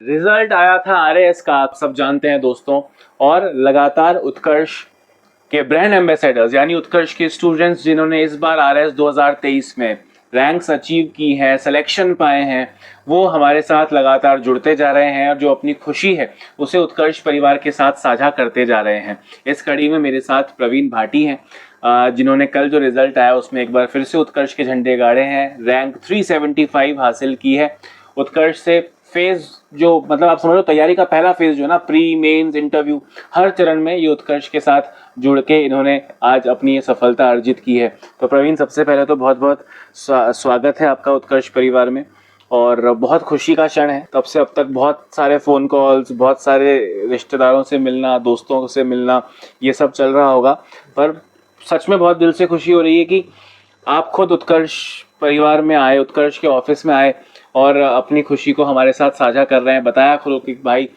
Result आया था RAS का, आप सब जानते हैं दोस्तों। और लगातार उत्कर्ष के ब्रांड एम्बेसडर्स यानी उत्कर्ष के स्टूडेंट्स जिन्होंने इस बार आरएएस 2023 में रैंक्स अचीव की है, सिलेक्शन पाए हैं, वो हमारे साथ लगातार जुड़ते जा रहे हैं और जो अपनी खुशी है उसे उत्कर्ष परिवार के साथ साझा करते जा रहे हैं। इस कड़ी में मेरे साथ प्रवीण भाटी हैं, जिन्होंने कल जो रिजल्ट आया उसमें एक बार फिर से उत्कर्ष के झंडे गाड़े हैं, रैंक 375 हासिल की है। उत्कर्ष से फेज जो मतलब आप समझ लो तैयारी का पहला फेज जो ना, प्री मेंस इंटरव्यू, हर चरण में ये उत्कर्ष के साथ जुड़ के इन्होंने आज अपनी ये सफलता अर्जित की है। तो प्रवीण, सबसे पहले तो बहुत बहुत स्वागत है आपका उत्कर्ष परिवार में, और बहुत खुशी का क्षण है। तब से अब तक बहुत सारे फ़ोन कॉल्स, बहुत सारे रिश्तेदारों से मिलना, दोस्तों से मिलना, ये सब चल रहा होगा, पर सच में बहुत दिल से खुशी हो रही है कि आप खुद उत्कर्ष परिवार में आए, उत्कर्ष के ऑफिस में आए और अपनी खुशी को हमारे साथ साझा कर रहे हैं। बताया खुद कि भाई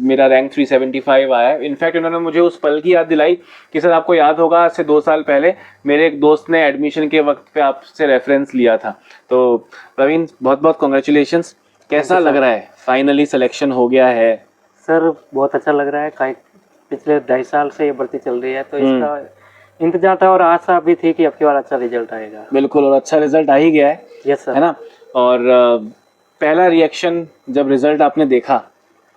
मेरा रैंक 375 आया है। इनफैक्ट उन्होंने मुझे उस पल की याद दिलाई कि सर आपको याद होगा आज से 2 साल पहले मेरे एक दोस्त ने एडमिशन के वक्त पे आपसे रेफरेंस लिया था। तो प्रवीण, बहुत बहुत कॉन्ग्रेचुलेशंस। कैसा लग रहा है, फाइनली सिलेक्शन हो गया है? सर बहुत अच्छा लग रहा है। पिछले 2.5 साल से ये भर्ती चल रही है, तो इसका इंतजार था और आशा भी थी कि अब की बार अच्छा रिजल्ट आएगा। बिल्कुल, और अच्छा रिजल्ट आ ही गया है। Yes sir. है ना? और पहला रिएक्शन जब रिजल्ट आपने देखा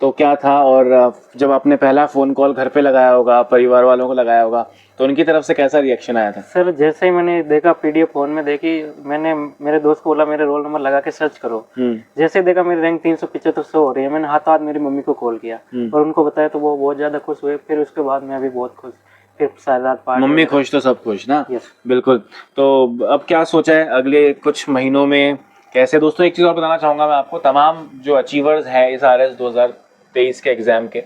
तो क्या था, और जब आपने पहला फ़ोन कॉल घर पे लगाया होगा, परिवार वालों को लगाया होगा, तो उनकी तरफ से कैसा रिएक्शन आया था? सर जैसे ही मैंने देखा, पीडीएफ फोन में देखी, मैंने मेरे दोस्त को बोला मेरे रोल नंबर लगा के सर्च करो। जैसे ही देखा मेरी रैंक 375 हो रही है, मैंने हाथों हाथ मेरी मम्मी को कॉल किया और उनको बताया, तो वो बहुत ज़्यादा खुश हुए। फिर उसके बाद मैं भी बहुत खुश, फिर सारी रात पार्टी। मम्मी खुश तो सब खुश ना? यस बिल्कुल। तो अब क्या सोचा है अगले कुछ महीनों में कैसे? दोस्तों एक चीज़ और बताना चाहूँगा मैं आपको, तमाम जो अचीवर्स हैं इस आरएस 2023 के एग्ज़ाम के,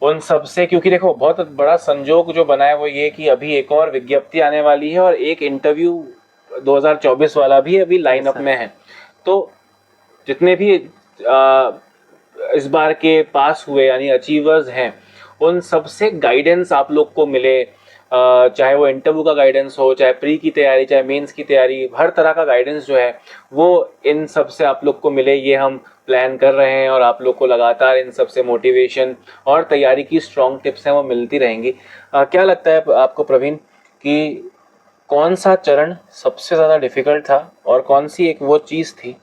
उन सब से, क्योंकि देखो बहुत बड़ा संजोग जो बना है वो ये कि अभी एक और विज्ञप्ति आने वाली है और एक इंटरव्यू 2024 वाला भी अभी लाइनअप में है। तो जितने भी इस बार के पास हुए यानी अचीवर्स हैं, उन सब से गाइडेंस आप लोग को मिले, चाहे वो इंटरव्यू का गाइडेंस हो, चाहे प्री की तैयारी, चाहे मेंस की तैयारी, हर तरह का गाइडेंस जो है वो इन सब से आप लोग को मिले, ये हम प्लान कर रहे हैं। और आप लोग को लगातार इन सब से मोटिवेशन और तैयारी की स्ट्रॉन्ग टिप्स हैं वो मिलती रहेंगी। क्या लगता है आपको प्रवीण कि कौन सा चरण सबसे ज़्यादा डिफ़िकल्ट था, और कौन सी एक वो चीज़ थी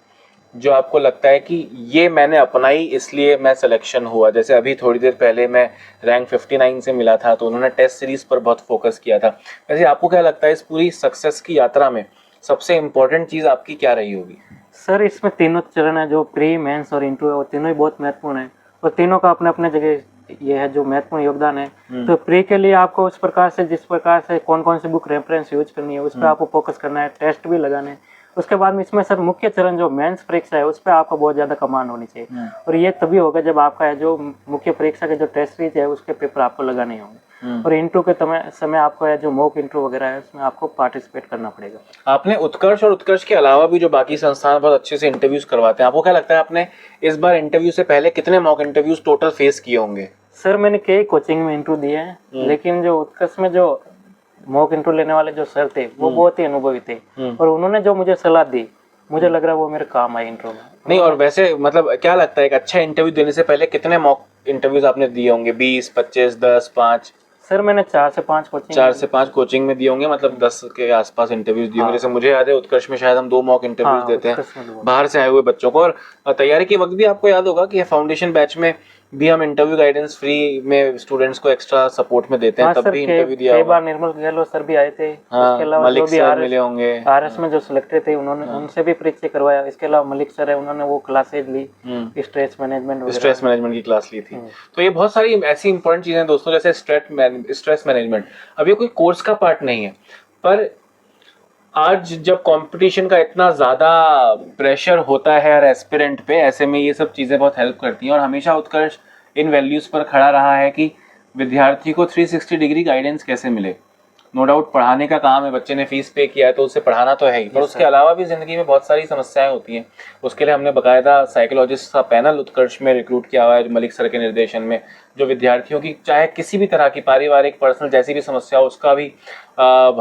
जो आपको लगता है कि ये मैंने अपनाई इसलिए मैं सिलेक्शन हुआ? जैसे अभी थोड़ी देर पहले मैं रैंक 59 से मिला था, तो उन्होंने टेस्ट सीरीज़ पर बहुत फोकस किया था। वैसे आपको क्या लगता है इस पूरी सक्सेस की यात्रा में सबसे इम्पोर्टेंट चीज़ आपकी क्या रही होगी? सर इसमें तीनों चरण है, जो प्री, मेंस और इंटरव्यू है, वो तीनों ही बहुत महत्वपूर्ण है और तीनों का अपने अपने जगह ये है जो महत्वपूर्ण योगदान है। तो प्री के लिए आपको उस प्रकार से, जिस प्रकार से कौन कौन सी बुक रेफरेंस यूज करनी है, उस पर आपको फोकस करना है, टेस्ट भी लगाने हैं। उसके बाद में इसमें सर मुख्य चरण जो मेंस परीक्षा है, उस पर आपको बहुत ज्यादा कमांड होनी चाहिए, और ये तभी होगा जब आपका जो मुख्य परीक्षा के जो टेस्ट सीरीज है उसके पेपर आपको लगाने होंगे। और इंटरव्यू के समय आपको जो मॉक इंटरव्यू वगैरह है उसमें आपको पार्टिसिपेट करना पड़ेगा। आपने उत्कर्ष और उत्कर्ष के अलावा भी जो बाकी संस्थान बहुत अच्छे से इंटरव्यूज करवाते हैं, आपको क्या लगता है आपने इस बार इंटरव्यू से पहले कितने मॉक इंटरव्यूज टोटल फेस किए होंगे? सर मैंने कई कोचिंग में इंटरव्यू दिए हैं, लेकिन जो उत्कर्ष में जो मॉक इंटरव्यू लेने वाले जो सर थे वो बहुत ही अनुभवी थे, और उन्होंने जो मुझे सलाह दी, मुझे लग रहा है वो मेरे काम आए इंटरव्यू में। नहीं, और वैसे मतलब क्या लगता है एक अच्छा इंटरव्यू देने से पहले कितने मॉक इंटरव्यूज आपने दिए होंगे? 20, 25, 10, 5? सर मैंने 4 से 5 कोचिंग में दिए होंगे, मतलब 10 के आसपास इंटरव्यूज दिए होंगे। जैसे मुझे याद है उत्कर्ष में शायद हम 2 मॉक इंटरव्यूज देते हैं बाहर से आए हुए बच्चों को। और तैयारी के वक्त भी आपको याद होगा कि फाउंडेशन बैच में भी हम इंटरव्यू गाइडेंस फ्री में स्टूडेंट्स को एक्स्ट्रा सपोर्ट में देते हैं, तब भी इंटरव्यू दिया होगा। कई बार निर्मल गहलोत सर भी आए थे। इसके अलावा मलिक सर मिले होंगे, आरएस में जो सिलेक्टेड थे उन्होंने उनसे भी परिचय करवाया। इसके अलावा मलिक सर है, उन्होंने वो क्लासेज ली, स्ट्रेस मैनेजमेंट की क्लास ली थी। तो ये बहुत सारी ऐसी इंपॉर्टेंट चीजें दोस्तों, जैसे स्ट्रेस मैनेजमेंट। अब ये कोई कोर्स का पार्ट नहीं है, पर आज जब कंपटीशन का इतना ज़्यादा प्रेशर होता है हर एस्पिरेंट पे, ऐसे में ये सब चीज़ें बहुत हेल्प करती हैं। और हमेशा उत्कर्ष इन वैल्यूज़ पर खड़ा रहा है कि विद्यार्थी को 360 डिग्री गाइडेंस कैसे मिले। नो डाउट पढ़ाने का काम है, बच्चे ने फीस पे किया है तो उसे पढ़ाना तो है ही, पर उसके अलावा भी ज़िंदगी में बहुत सारी समस्याएं होती हैं। उसके लिए हमने बाकायदा साइकोलॉजिस्ट का पैनल उत्कर्ष में रिक्रूट किया हुआ है, जो मलिक सर के निर्देशन में, जो विद्यार्थियों की चाहे किसी भी तरह की पारिवारिक, पर्सनल जैसी भी समस्या हो, उसका भी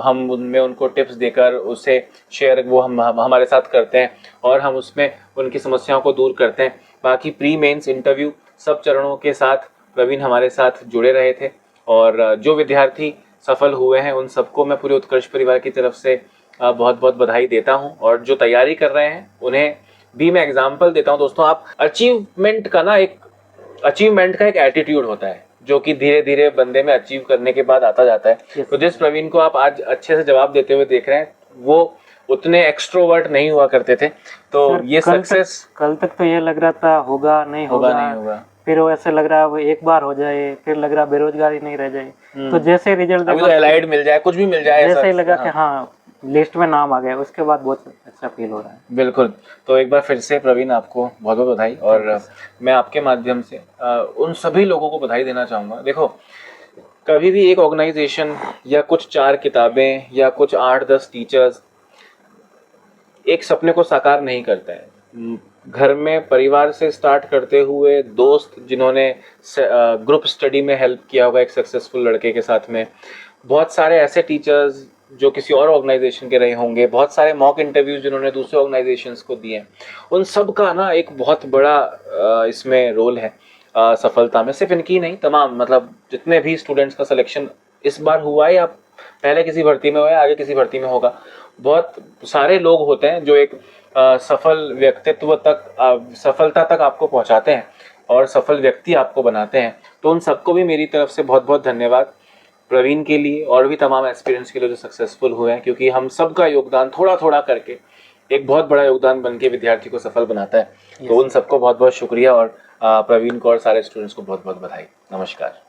हम उनमें उनको टिप्स देकर उसे शेयर वो हम हमारे साथ करते हैं और हम उसमें उनकी समस्याओं को दूर करते हैं। बाकी प्री मेंस इंटरव्यू सब चरणों के साथ प्रवीण हमारे साथ जुड़े रहे थे। और जो विद्यार्थी सफल हुए हैं उन सबको मैं पूरे उत्कर्ष परिवार की तरफ से बहुत बहुत बधाई देता हूं। और जो तैयारी कर रहे हैं उन्हें भी मैं एग्जाम्पल देता हूं। दोस्तों, आप अचीवमेंट का एक एटीट्यूड होता है जो कि धीरे धीरे बंदे में अचीव करने के बाद आता जाता है। तो जिस प्रवीण को आप आज अच्छे से जवाब देते हुए देख रहे हैं वो उतने एक्सट्रोवर्ट नहीं हुआ करते थे। तो ये सक्सेस कल तक तो ये लग रहा था होगा नहीं होगा, फिर वो ऐसे लग रहा है वो एक बार हो जाए, फिर लग रहा बेरोजगारी नहीं रह जाए। तो जैसे रिजल्ट अभी तो एलाइड मिल जाए, कुछ भी मिल जाए, जैसे ही लगा कि हाँ लिस्ट में नाम आ गया, उसके बाद बहुत अच्छा फील हो रहा है। बिल्कुल। तो एक बार फिर से प्रवीण आपको बहुत बहुत बधाई। और मैं आपके माध्यम से उन सभी लोगों को बधाई देना चाहूँगा। देखो, कभी भी एक ऑर्गेनाइजेशन या कुछ 4 किताबें या कुछ 8-10 टीचर्स एक सपने को साकार नहीं करता है। घर में परिवार से स्टार्ट करते हुए दोस्त जिन्होंने ग्रुप स्टडी में हेल्प किया होगा एक सक्सेसफुल लड़के के साथ में, बहुत सारे ऐसे टीचर्स जो किसी और ऑर्गेनाइजेशन के रहे होंगे, बहुत सारे मॉक इंटरव्यूज जिन्होंने दूसरे ऑर्गेनाइजेशंस को दिए, उन सब का ना एक बहुत बड़ा इसमें रोल है सफलता में। सिर्फ इनकी नहीं, तमाम मतलब जितने भी स्टूडेंट्स का सिलेक्शन इस बार हुआ है या पहले किसी भर्ती में हुआ है, आगे किसी भर्ती में होगा, बहुत सारे लोग होते हैं जो एक सफल व्यक्तित्व तक, सफलता तक आपको पहुंचाते हैं और सफल व्यक्ति आपको बनाते हैं। तो उन सबको भी मेरी तरफ से बहुत बहुत धन्यवाद। प्रवीण के लिए और भी तमाम एक्सपीरियंस के लिए जो सक्सेसफुल हुए हैं, क्योंकि हम सब का योगदान थोड़ा थोड़ा करके एक बहुत बड़ा योगदान बन के विद्यार्थी को सफल बनाता है। तो उन सबको बहुत बहुत शुक्रिया और प्रवीण को और सारे स्टूडेंट्स को बहुत बहुत बधाई। नमस्कार।